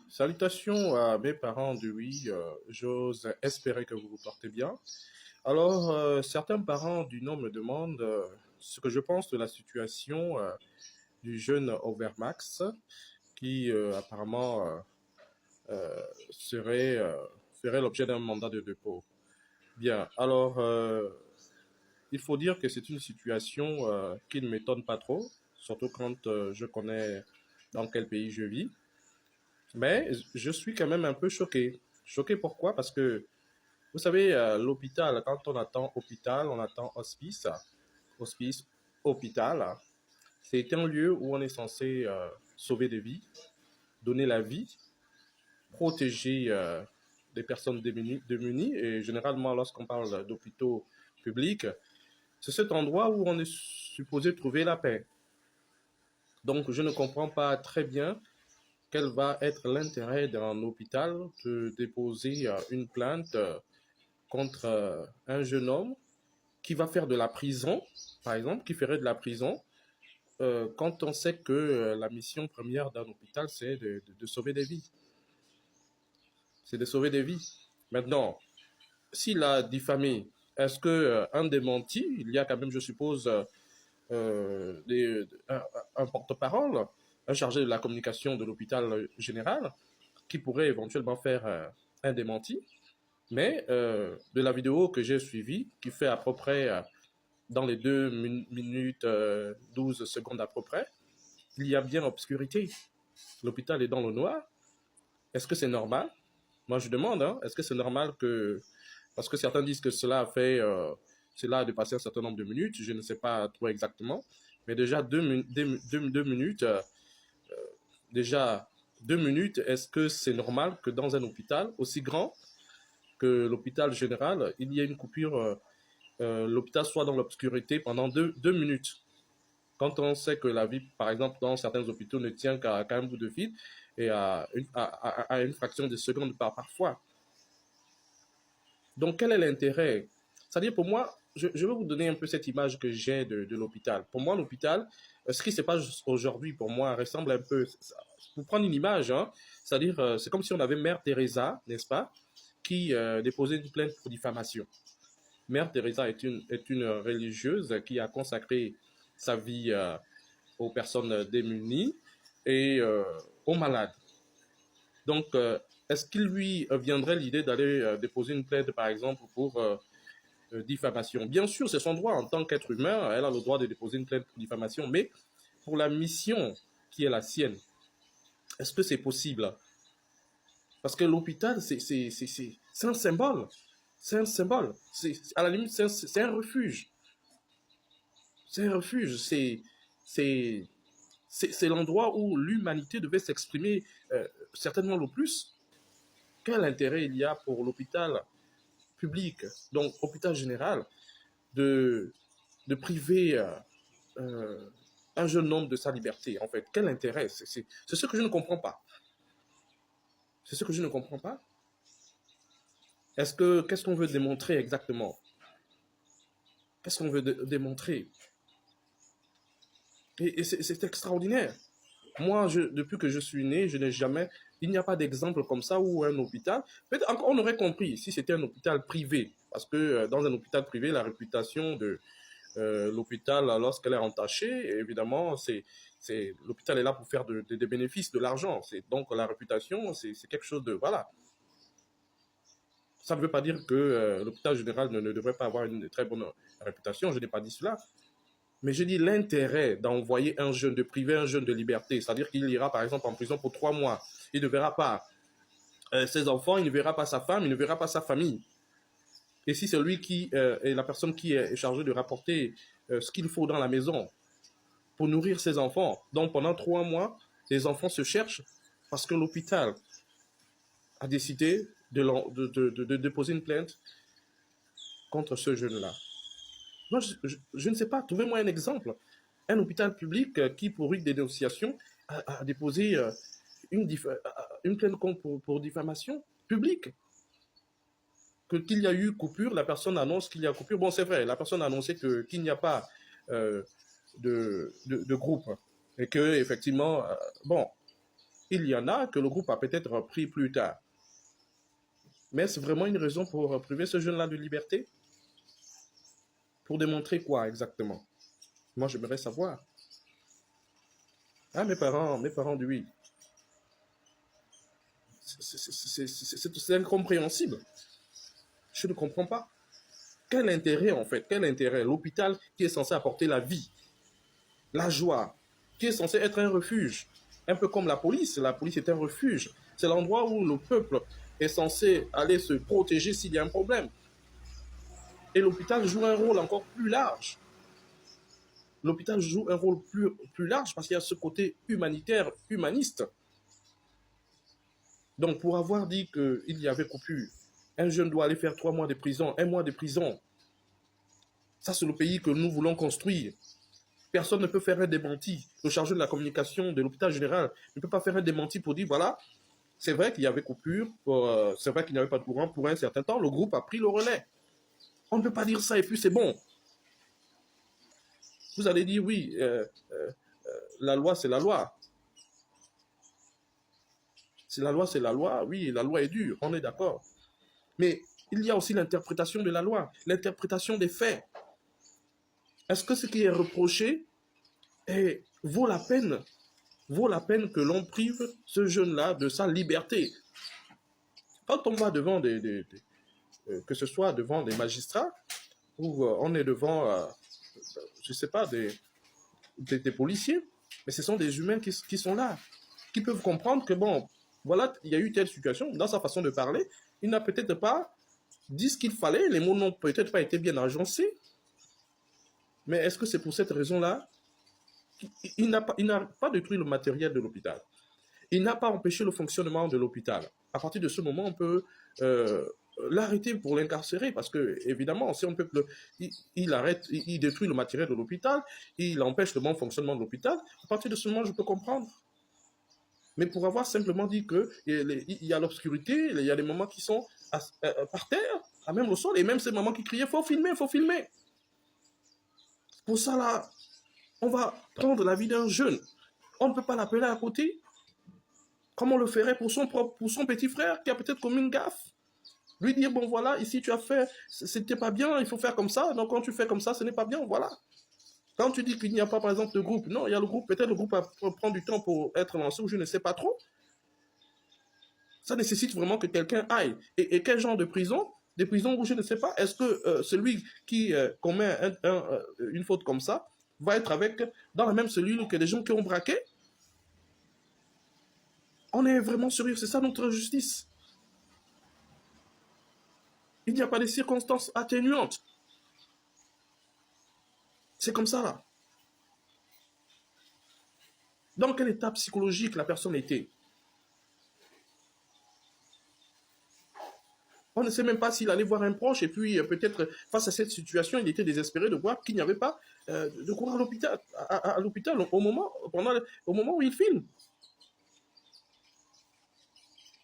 Salutations à mes parents de oui, j'ose espérer que vous vous portez bien. Alors, certains parents du nom me demandent ce que je pense de la situation du jeune Overmax qui apparemment serait, ferait l'objet d'un mandat de dépôt. Bien, alors, il faut dire que c'est une situation qui ne m'étonne pas trop, surtout quand je connais dans quel pays je vis. Mais je suis quand même un peu choqué. Choqué pourquoi? Parce que, vous savez, l'hôpital, quand on attend hôpital, on attend hospice. Hospice, hôpital, c'est un lieu où on est censé sauver des vies, donner la vie, protéger des personnes démunies. Et généralement, lorsqu'on parle d'hôpitaux publics, c'est cet endroit où on est supposé trouver la paix. Donc, je ne comprends pas très bien quel va être l'intérêt d'un hôpital de déposer une plainte contre un jeune homme qui va faire de la prison, par exemple, qui ferait de la prison, quand on sait que la mission première d'un hôpital, c'est de sauver des vies. C'est de sauver des vies. Maintenant, s'il a diffamé, est-ce que un démenti, il y a quand même, je suppose, un porte-parole, un chargé de la communication de l'hôpital général, qui pourrait éventuellement faire un démenti. Mais de la vidéo que j'ai suivie, qui fait à peu près dans les 2 minutes 12 secondes à peu près, il y a bien obscurité. L'hôpital est dans le noir. Est-ce que c'est normal? Moi, je demande, hein, est-ce que c'est normal que... Parce que certains disent que cela a fait... cela a dépassé un certain nombre de minutes, je ne sais pas trop exactement. Mais déjà, 2 minutes, déjà 2 minutes, est-ce que c'est normal que dans un hôpital aussi grand que l'hôpital général, il y ait une coupure, l'hôpital soit dans l'obscurité pendant 2 minutes? Quand on sait que la vie, par exemple, dans certains hôpitaux ne tient qu'à un bout de fil et à une fraction de seconde parfois. Donc, quel est l'intérêt? C'est-à-dire, pour moi, je vais vous donner un peu cette image que j'ai de l'hôpital. Pour moi, l'hôpital, ce qui se passe aujourd'hui, pour moi, ressemble un peu... Pour prendre une image, hein, c'est-à-dire, c'est comme si on avait Mère Teresa, n'est-ce pas, qui déposait une plainte pour diffamation. Mère Teresa est une religieuse qui a consacré sa vie aux personnes démunies et aux malades. Donc, est-ce qu'il lui viendrait l'idée d'aller déposer une plainte, par exemple, pour diffamation? Bien sûr, c'est son droit en tant qu'être humain, elle a le droit de déposer une plainte pour diffamation, mais pour la mission qui est la sienne, est-ce que c'est possible? Parce que l'hôpital, c'est un symbole. C'est un symbole. À la limite, c'est un refuge. C'est un refuge. C'est l'endroit où l'humanité devait s'exprimer certainement le plus. Quel intérêt il y a pour l'hôpital public, donc hôpital général, de, de priver un jeune homme de sa liberté, en fait? Quel intérêt? C'est ce que je ne comprends pas. C'est ce que je ne comprends pas. Qu'est-ce qu'on veut démontrer exactement? Qu'est-ce qu'on veut démontrer? Et c'est extraordinaire. Moi, depuis que je suis né, je n'ai jamais... Il n'y a pas d'exemple comme ça où un hôpital... Peut-être encore on aurait compris si c'était un hôpital privé. Parce que dans un hôpital privé, la réputation de l'hôpital, lorsqu'elle est entachée, évidemment, l'hôpital est là pour faire des bénéfices, de l'argent. Donc la réputation, c'est quelque chose de... Voilà. Ça ne veut pas dire que l'hôpital général ne devrait pas avoir une très bonne réputation. Je n'ai pas dit cela. Mais je dis l'intérêt d'envoyer un jeune, de priver un jeune de liberté, c'est-à-dire qu'il ira par exemple en prison pour 3 mois. Il ne verra pas ses enfants, il ne verra pas sa femme, il ne verra pas sa famille. Et si c'est lui qui est la personne qui est chargée de rapporter ce qu'il faut dans la maison pour nourrir ses enfants, donc pendant 3 mois, les enfants se cherchent parce que l'hôpital a décidé de déposer une plainte contre ce jeune-là. Moi, je ne sais pas, trouvez-moi un exemple. Un hôpital public qui, pour une dénonciation, a déposé une plainte pour diffamation publique. Qu'il y a eu coupure, la personne annonce qu'il y a coupure. Bon, c'est vrai, la personne a annoncé qu'il n'y a pas de groupe. Et que, effectivement, bon, il y en a que le groupe a peut-être repris plus tard. Mais est-ce vraiment une raison pour priver ce jeune-là de liberté? Pour démontrer quoi exactement? Moi, j'aimerais savoir. Ah, mes parents disent oui. C'est incompréhensible. Je ne comprends pas. Quel intérêt en fait? Quel intérêt? L'hôpital qui est censé apporter la vie, la joie, qui est censé être un refuge. Un peu comme la police est un refuge. C'est l'endroit où le peuple est censé aller se protéger s'il y a un problème. Et l'hôpital joue un rôle encore plus large. L'hôpital joue un rôle plus large parce qu'il y a ce côté humanitaire, humaniste. Donc pour avoir dit qu'il y avait coupure, un jeune doit aller faire 3 mois de prison, 1 mois de prison. Ça, c'est le pays que nous voulons construire. Personne ne peut faire un démenti. Le chargé de la communication de l'hôpital général ne peut pas faire un démenti pour dire, voilà, c'est vrai qu'il y avait coupure, c'est vrai qu'il n'y avait pas de courant pour un certain temps, le groupe a pris le relais. On ne peut pas dire ça et puis c'est bon. Vous allez dire, oui, la loi, c'est la loi. Si la loi, c'est la loi, oui, la loi est dure, on est d'accord. Mais il y a aussi l'interprétation de la loi, l'interprétation des faits. Est-ce que ce qui est reproché vaut la peine que l'on prive ce jeune-là de sa liberté? Quand on va devant que ce soit devant des magistrats, ou on est devant, je ne sais pas, des policiers, mais ce sont des humains qui sont là, qui peuvent comprendre que, bon, voilà, il y a eu telle situation, dans sa façon de parler, il n'a peut-être pas dit ce qu'il fallait, les mots n'ont peut-être pas été bien agencés, mais est-ce que c'est pour cette raison-là? Il n'a pas détruit le matériel de l'hôpital. Il n'a pas empêché le fonctionnement de l'hôpital. À partir de ce moment, on peut l'arrêter pour l'incarcérer parce que, évidemment, si on peut il détruit le matériel de l'hôpital, il empêche le bon fonctionnement de l'hôpital, à partir de ce moment, je peux comprendre. Mais pour avoir simplement dit qu'il y a l'obscurité, il y a des moments qui sont par terre, à même au sol, et même ces moments qui criaient, faut filmer, faut filmer. Pour ça, là, on va prendre la vie d'un jeune. On ne peut pas l'appeler à côté, comme on le ferait pour son petit frère qui a peut-être commis une gaffe. Lui dire, bon voilà, ici tu as fait, c'était pas bien, il faut faire comme ça, donc quand tu fais comme ça, ce n'est pas bien, voilà. Quand tu dis qu'il n'y a pas, par exemple, de groupe, non, il y a le groupe, peut-être le groupe prend du temps pour être lancé, ou je ne sais pas trop. Ça nécessite vraiment que quelqu'un aille. Et quel genre de prison? Des prisons où je ne sais pas. Est-ce que celui qui commet une faute comme ça va être dans la même cellule que des gens qui ont braqué? On est vraiment sérieux, c'est ça notre justice. Il n'y a pas de circonstances atténuantes. C'est comme ça, là. Dans quel état psychologique la personne était? On ne sait même pas s'il allait voir un proche et puis peut-être face à cette situation, il était désespéré de voir qu'il n'y avait pas de courant à l'hôpital au moment où il filme.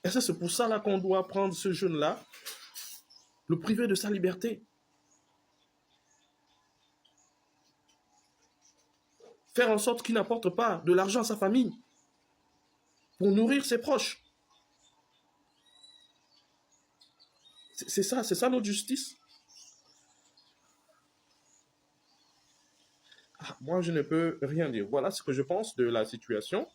Et ça, c'est pour ça là qu'on doit prendre ce jeune-là, le priver de sa liberté. Faire en sorte qu'il n'apporte pas de l'argent à sa famille pour nourrir ses proches. C'est ça notre justice. Moi, je ne peux rien dire. Voilà ce que je pense de la situation.